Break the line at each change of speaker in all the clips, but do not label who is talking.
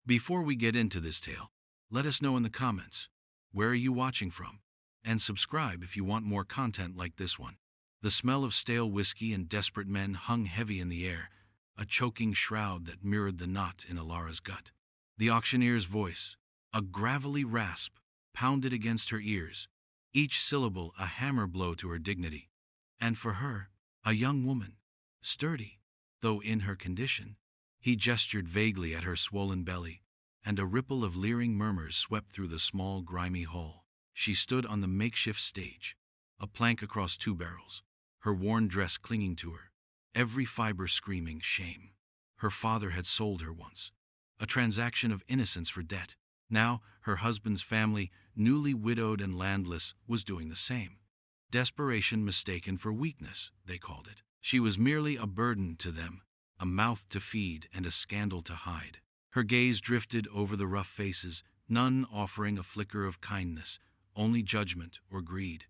Before we get into this tale, let us know in the comments, where are you watching from? And subscribe if you want more content like this one. The smell of stale whiskey and desperate men hung heavy in the air, a choking shroud that mirrored the knot in Elara's gut. The auctioneer's voice, a gravelly rasp, pounded against her ears, each syllable a hammer blow to her dignity. And for her, a young woman, sturdy, though in her condition, he gestured vaguely at her swollen belly, and a ripple of leering murmurs swept through the small, grimy hall. She stood on the makeshift stage, a plank across two barrels, her worn dress clinging to her, every fiber screaming shame. Her father had sold her once, a transaction of innocence for debt. Now, her husband's family, newly widowed and landless, was doing the same. Desperation mistaken for weakness, they called it. She was merely a burden to them, a mouth to feed and a scandal to hide. Her gaze drifted over the rough faces, none offering a flicker of kindness, only judgment or greed.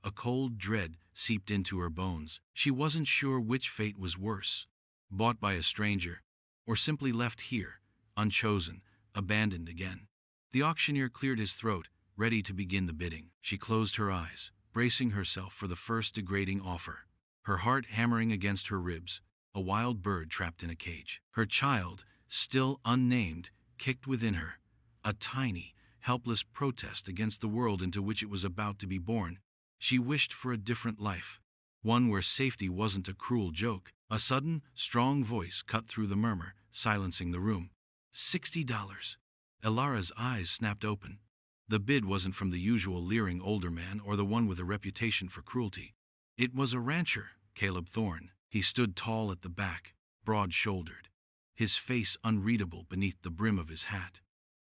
A cold dread seeped into her bones. She wasn't sure which fate was worse, bought by a stranger, or simply left here, unchosen, abandoned again. The auctioneer cleared his throat, ready to begin the bidding. She closed her eyes, bracing herself for the first degrading offer, her heart hammering against her ribs, a wild bird trapped in a cage. Her child, still unnamed, kicked within her, a tiny, helpless protest against the world into which it was about to be born. She wished for a different life, one where safety wasn't a cruel joke. A sudden, strong voice cut through the murmur, silencing the room. $60. Elara's eyes snapped open. The bid wasn't from the usual leering older man or the one with a reputation for cruelty. It was a rancher, Caleb Thorne. He stood tall at the back, broad-shouldered, his face unreadable beneath the brim of his hat.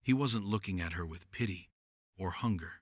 He wasn't looking at her with pity or hunger,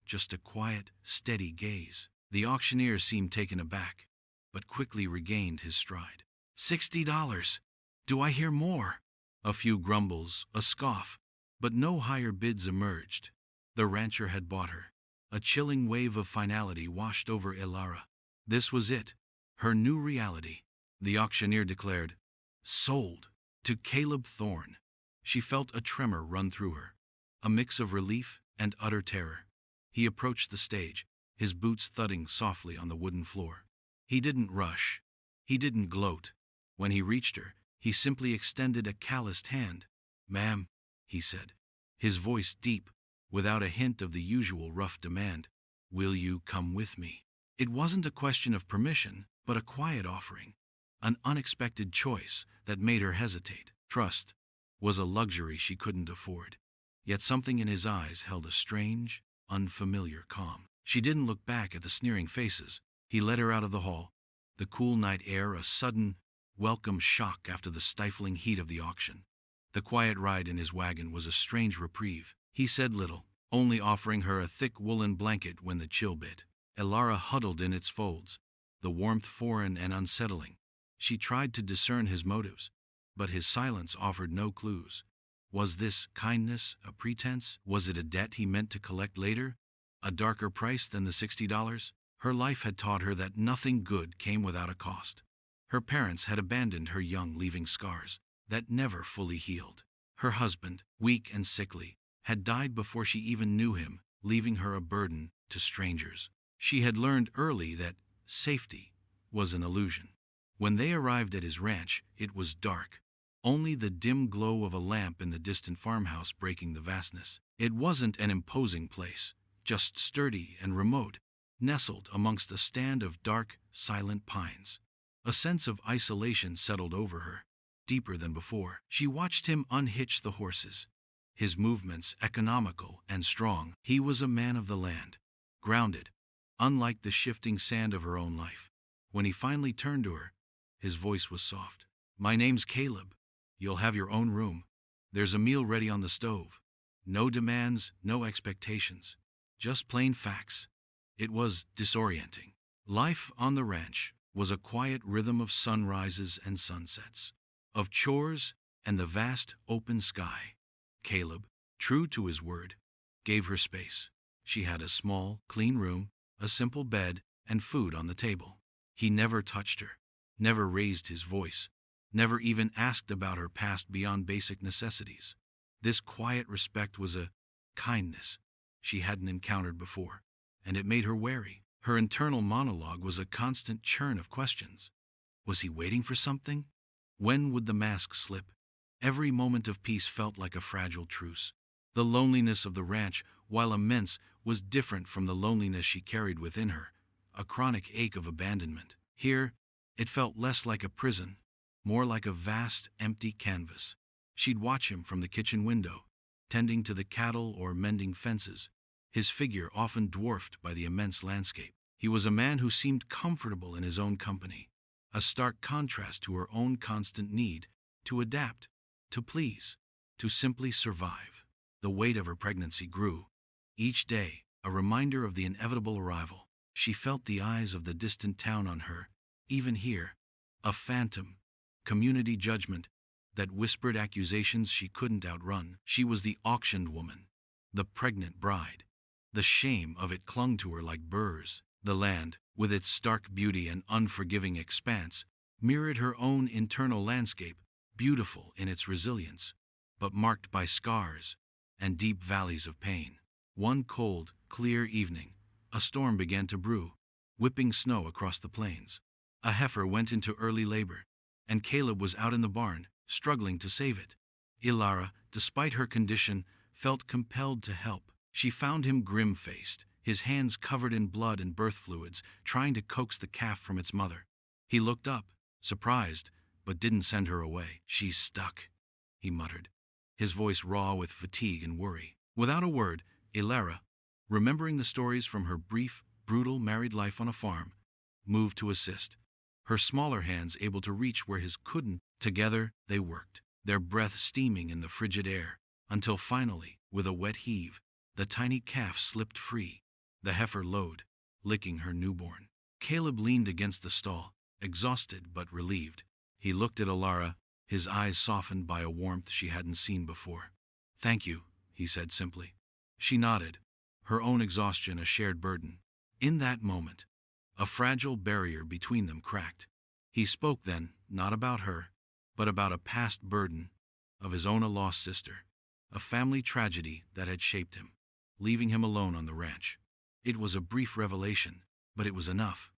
just a quiet, steady gaze. The auctioneer seemed taken aback, but quickly regained his stride. $60. Do I hear more? A few grumbles, a scoff, but no higher bids emerged. The rancher had bought her. A chilling wave of finality washed over Elara. This was it, her new reality. The auctioneer declared, "Sold, to Caleb Thorne." She felt a tremor run through her, a mix of relief and utter terror. He approached the stage, his boots thudding softly on the wooden floor. He didn't rush. He didn't gloat. When he reached her, he simply extended a calloused hand. "Ma'am," he said, his voice deep, without a hint of the usual rough demand, "will you come with me?" It wasn't a question of permission, but a quiet offering, an unexpected choice that made her hesitate. Trust was a luxury she couldn't afford, yet something in his eyes held a strange, unfamiliar calm. She didn't look back at the sneering faces. He led her out of the hall, the cool night air a sudden, welcome shock after the stifling heat of the auction. The quiet ride in his wagon was a strange reprieve. He said little, only offering her a thick woolen blanket when the chill bit. Elara huddled in its folds, the warmth foreign and unsettling. She tried to discern his motives, but his silence offered no clues. Was this kindness a pretense? Was it a debt he meant to collect later? A darker price than the $60? Her life had taught her that nothing good came without a cost. Her parents had abandoned her young, leaving scars that never fully healed. Her husband, weak and sickly, had died before she even knew him, leaving her a burden to strangers. She had learned early that safety was an illusion. When they arrived at his ranch, it was dark, only the dim glow of a lamp in the distant farmhouse breaking the vastness. It wasn't an imposing place, just sturdy and remote, nestled amongst a stand of dark, silent pines. A sense of isolation settled over her, deeper than before. She watched him unhitch the horses, his movements economical and strong. He was a man of the land, grounded, unlike the shifting sand of her own life. When he finally turned to her, his voice was soft. "My name's Caleb. You'll have your own room. There's a meal ready on the stove. No demands, no expectations. Just plain facts." It was disorienting. Life on the ranch was a quiet rhythm of sunrises and sunsets, of chores and the vast open sky. Caleb, true to his word, gave her space. She had a small, clean room, a simple bed, and food on the table. He never touched her, never raised his voice, never even asked about her past beyond basic necessities. This quiet respect was a kindness she hadn't encountered before, and it made her wary. Her internal monologue was a constant churn of questions. Was he waiting for something? When would the mask slip? Every moment of peace felt like a fragile truce. The loneliness of the ranch, while immense, was different from the loneliness she carried within her, a chronic ache of abandonment. Here, it felt less like a prison, more like a vast, empty canvas. She'd watch him from the kitchen window, tending to the cattle or mending fences, his figure often dwarfed by the immense landscape. He was a man who seemed comfortable in his own company, a stark contrast to her own constant need to adapt, to please, to simply survive. The weight of her pregnancy grew, each day a reminder of the inevitable arrival. She felt the eyes of the distant town on her, even here, a phantom, community judgment that whispered accusations she couldn't outrun. She was the auctioned woman, the pregnant bride. The shame of it clung to her like burrs. The land, with its stark beauty and unforgiving expanse, mirrored her own internal landscape, beautiful in its resilience, but marked by scars and deep valleys of pain. One cold, clear evening, a storm began to brew, whipping snow across the plains. A heifer went into early labor, and Caleb was out in the barn, struggling to save it. Ilara, despite her condition, felt compelled to help. She found him grim-faced, his hands covered in blood and birth fluids, trying to coax the calf from its mother. He looked up, surprised, but didn't send her away. "She's stuck," he muttered, his voice raw with fatigue and worry. Without a word, Ilara, remembering the stories from her brief, brutal married life on a farm, moved to assist, her smaller hands able to reach where his couldn't. Together, they worked, their breath steaming in the frigid air, until finally, with a wet heave, the tiny calf slipped free, the heifer lowed, licking her newborn. Caleb leaned against the stall, exhausted but relieved. He looked at Ilara, his eyes softened by a warmth she hadn't seen before. "Thank you," he said simply. She nodded, her own exhaustion a shared burden. In that moment, a fragile barrier between them cracked. He spoke then, not about her, but about a past burden, of his own lost sister, a family tragedy that had shaped him, leaving him alone on the ranch. It was a brief revelation, but it was enough.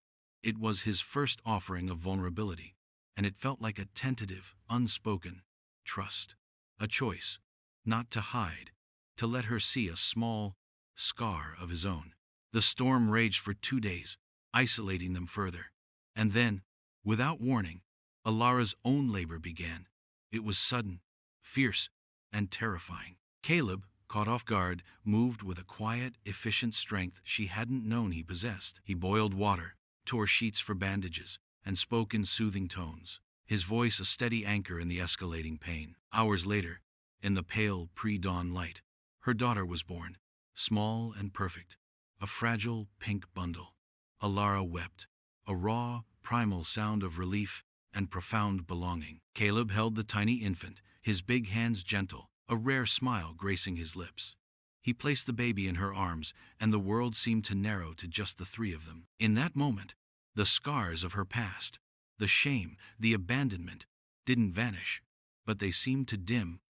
It was his first offering of vulnerability, and it felt like a tentative, unspoken trust, a choice, not to hide, to let her see a small scar of his own. The storm raged for 2 days, isolating them further. And then, without warning, Ilara's own labor began. It was sudden, fierce, and terrifying. Caleb, caught off guard, moved with a quiet, efficient strength she hadn't known he possessed. He boiled water, tore sheets for bandages, and spoke in soothing tones, his voice a steady anchor in the escalating pain. Hours later, in the pale pre-dawn light, her daughter was born, small and perfect, a fragile pink bundle. Ilara wept, a raw, primal sound of relief and profound belonging. Caleb held the tiny infant, his big hands gentle, a rare smile gracing his lips. He placed the baby in her arms, and the world seemed to narrow to just the three of them. In that moment, the scars of her past, the shame, the abandonment, didn't vanish, but they seemed to dim,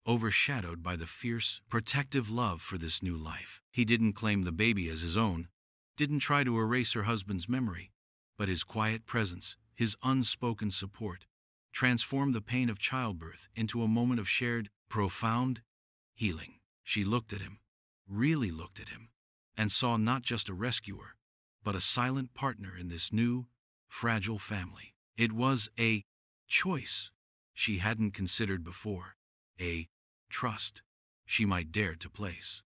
overshadowed by the fierce, protective love for this new life. He didn't claim the baby as his own, didn't try to erase her husband's memory, but his quiet presence, his unspoken support, transformed the pain of childbirth into a moment of shared, profound healing. She looked at him, really looked at him, and saw not just a rescuer, but a silent partner in this new, fragile family. It was a choice she hadn't considered before, a trust she might dare to place.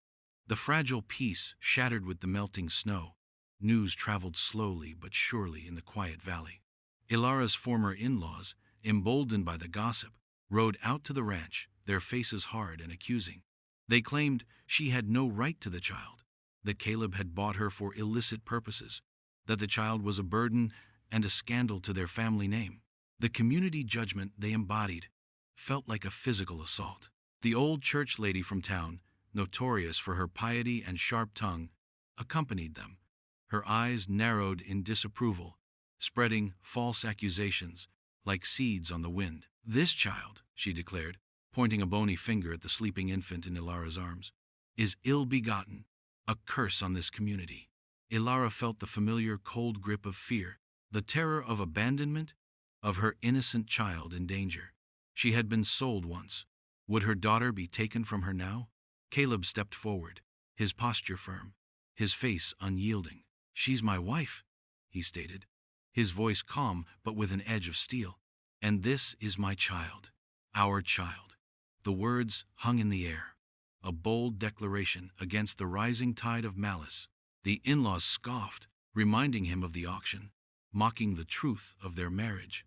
The fragile peace shattered with the melting snow. News traveled slowly but surely in the quiet valley. Ilara's former in-laws, emboldened by the gossip, rode out to the ranch, their faces hard and accusing. They claimed she had no right to the child, that Caleb had bought her for illicit purposes, that the child was a burden and a scandal to their family name. The community judgment they embodied felt like a physical assault. The old church lady from town, notorious for her piety and sharp tongue, accompanied them, her eyes narrowed in disapproval, spreading false accusations like seeds on the wind. "This child," she declared, pointing a bony finger at the sleeping infant in Ilara's arms, is ill-begotten, a curse on this community. Ilara felt the familiar cold grip of fear, the terror of abandonment, of her innocent child in danger. She had been sold once. Would her daughter be taken from her now? Caleb stepped forward, his posture firm, his face unyielding. "She's my wife," he stated, his voice calm but with an edge of steel. "And this is my child. Our child." The words hung in the air, a bold declaration against the rising tide of malice. The in-laws scoffed, reminding him of the auction, mocking the truth of their marriage.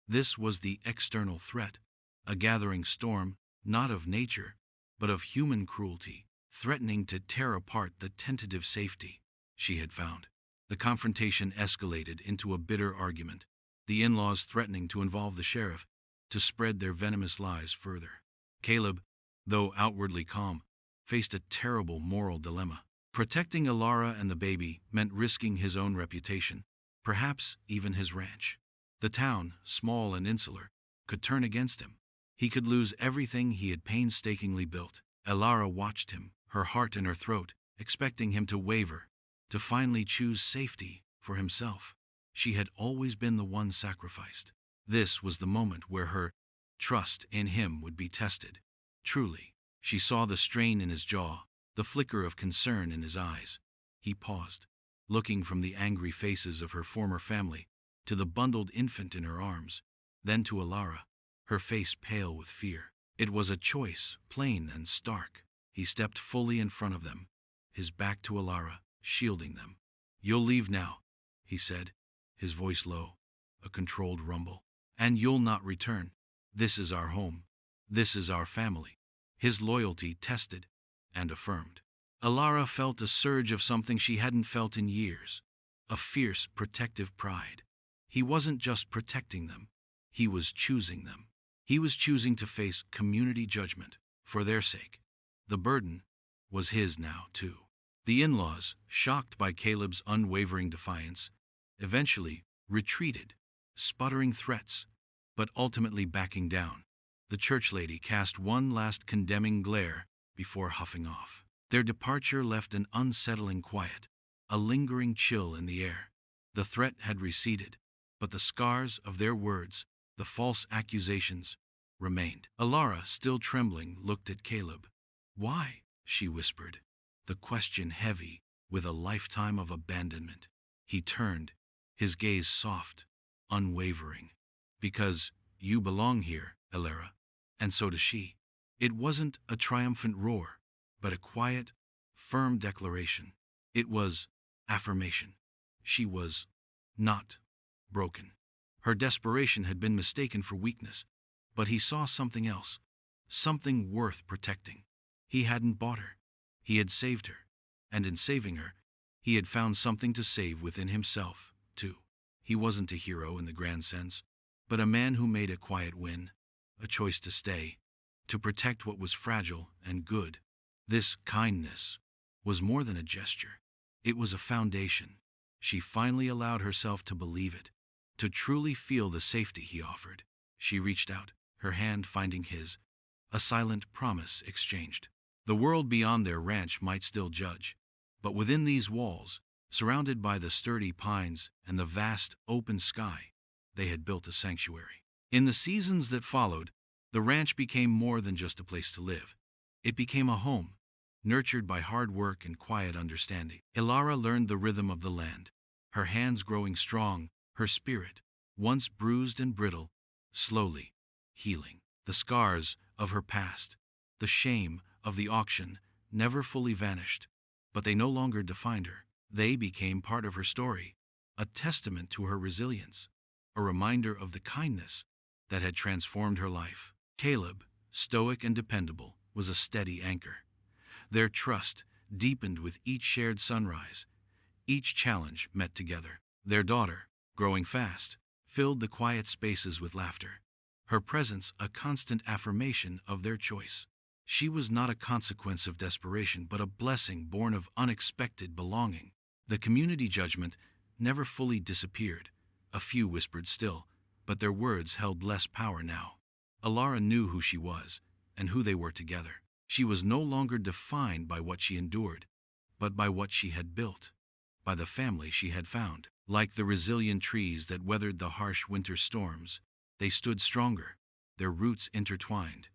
This was the external threat, a gathering storm, not of nature, but of human cruelty, threatening to tear apart the tentative safety she had found. The confrontation escalated into a bitter argument, the in-laws threatening to involve the sheriff, to spread their venomous lies further. Caleb, though outwardly calm, faced a terrible moral dilemma. Protecting Ilara and the baby meant risking his own reputation, perhaps even his ranch. The town, small and insular, could turn against him. He could lose everything he had painstakingly built. Ilara watched him, her heart in her throat, expecting him to waver, to finally choose safety for himself. She had always been the one sacrificed. This was the moment where her trust in him would be tested. Truly, she saw the strain in his jaw, the flicker of concern in his eyes. He paused, looking from the angry faces of her former family to the bundled infant in her arms, then to Ilara, her face pale with fear. It was a choice, plain and stark. He stepped fully in front of them, his back to Ilara, shielding them. "You'll leave now," he said, his voice low, a controlled rumble. "And you'll not return. This is our home. This is our family." His loyalty tested and affirmed. Ilara felt a surge of something she hadn't felt in years, a fierce, protective pride. He wasn't just protecting them, he was choosing them. He was choosing to face community judgment for their sake. The burden was his now, too. The in-laws, shocked by Caleb's unwavering defiance, eventually retreated, sputtering threats, but ultimately backing down. The church lady cast one last condemning glare before huffing off. Their departure left an unsettling quiet, a lingering chill in the air. The threat had receded, but the scars of their words, the false accusations, remained. Ilara, still trembling, looked at Caleb. "Why?" she whispered, the question heavy with a lifetime of abandonment. He turned, his gaze soft, unwavering. "Because you belong here, Ilara, and so does she." It wasn't a triumphant roar, but a quiet, firm declaration. It was affirmation. She was not broken. Her desperation had been mistaken for weakness, but he saw something else, something worth protecting. He hadn't bought her. He had saved her, and in saving her, he had found something to save within himself, too. He wasn't a hero in the grand sense, but a man who made a quiet win, a choice to stay, to protect what was fragile and good. This kindness was more than a gesture. It was a foundation. She finally allowed herself to believe it, to truly feel the safety he offered. She reached out, her hand finding his, a silent promise exchanged. The world beyond their ranch might still judge, but within these walls, surrounded by the sturdy pines and the vast open sky, they had built a sanctuary. In the seasons that followed, the ranch became more than just a place to live. It became a home, nurtured by hard work and quiet understanding. Ilara learned the rhythm of the land, her hands growing strong, her spirit, once bruised and brittle, slowly healing. The scars of her past, the shame of the auction, never fully vanished, but they no longer defined her. They became part of her story, a testament to her resilience, a reminder of the kindness that had transformed her life. Caleb, stoic and dependable, was a steady anchor. Their trust deepened with each shared sunrise, each challenge met together. Their daughter, growing fast, filled the quiet spaces with laughter, her presence a constant affirmation of their choice. She was not a consequence of desperation, but a blessing born of unexpected belonging. The community judgment never fully disappeared. A few whispered still, but their words held less power now. Ilara knew who she was, and who they were together. She was no longer defined by what she endured, but by what she had built, by the family she had found. Like the resilient trees that weathered the harsh winter storms, they stood stronger, their roots intertwined,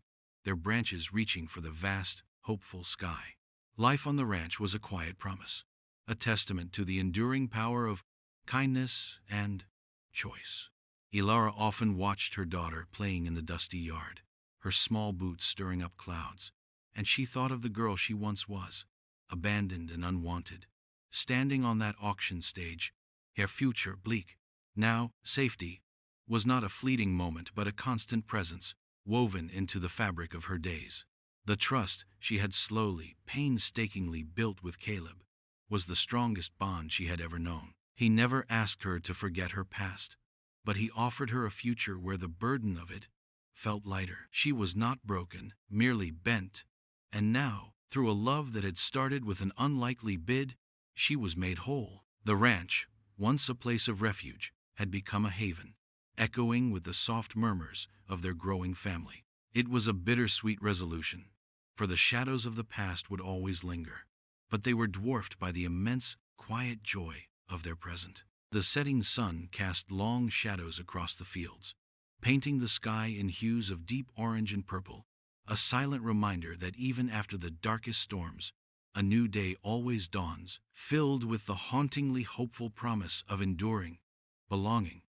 their branches reaching for the vast, hopeful sky. Life on the ranch was a quiet promise, a testament to the enduring power of kindness and choice. Ilara often watched her daughter playing in the dusty yard, her small boots stirring up clouds, and she thought of the girl she once was, abandoned and unwanted, standing on that auction stage, her future bleak. Now, safety was not a fleeting moment but a constant presence, woven into the fabric of her days. The trust she had slowly, painstakingly built with Caleb was the strongest bond she had ever known. He never asked her to forget her past, but he offered her a future where the burden of it felt lighter. She was not broken, merely bent, and now, through a love that had started with an unlikely bid, she was made whole. The ranch, once a place of refuge, had become a haven, echoing with the soft murmurs of their growing family. It was a bittersweet resolution, for the shadows of the past would always linger, but they were dwarfed by the immense, quiet joy of their present. The setting sun cast long shadows across the fields, painting the sky in hues of deep orange and purple, a silent reminder that even after the darkest storms, a new day always dawns, filled with the hauntingly hopeful promise of enduring, belonging,